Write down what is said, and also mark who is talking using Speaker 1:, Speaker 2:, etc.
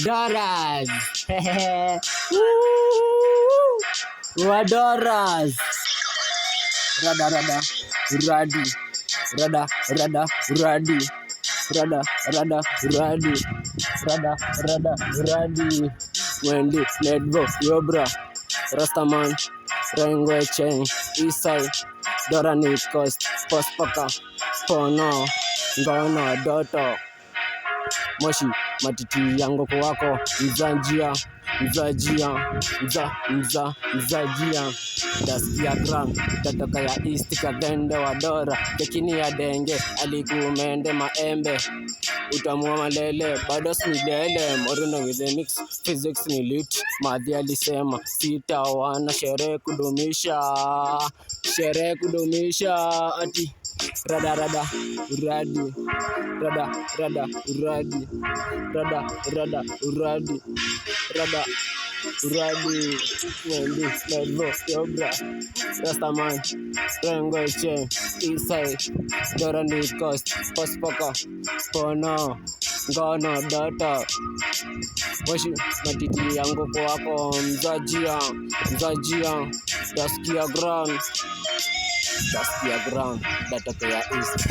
Speaker 1: Doras. Wadoras. Rada rada radi. Rada rada radi. Rada rada radi. Rada rada radi. Wendy, Nedbo, Yobra, Rastaman, Rengwe Chain, Eastside, Dorani Coast, Pospaka, Pono, Ngono, Doto, Moshi, matiti yangu kwako, mzajia, Dasikia gram, tatoka ya East kadende wa Dora, tekini ya denge, alikumende maembe, utamua malele, bado smilele, moruno with the mix, physics ni lit, madhi alisema, sita wana sherehe kudumisha, ati, rada uradi, rada uradi, rada uradi, Wendy, Nedbo, Yobra, Rastaman, Rengwe Chain, Eastside, Dorani Coast, Pospaka, Pono, Ngono, Data, Moshi, matiti yangu kwako, mzajia, Dasikia ground, Datoka ya East.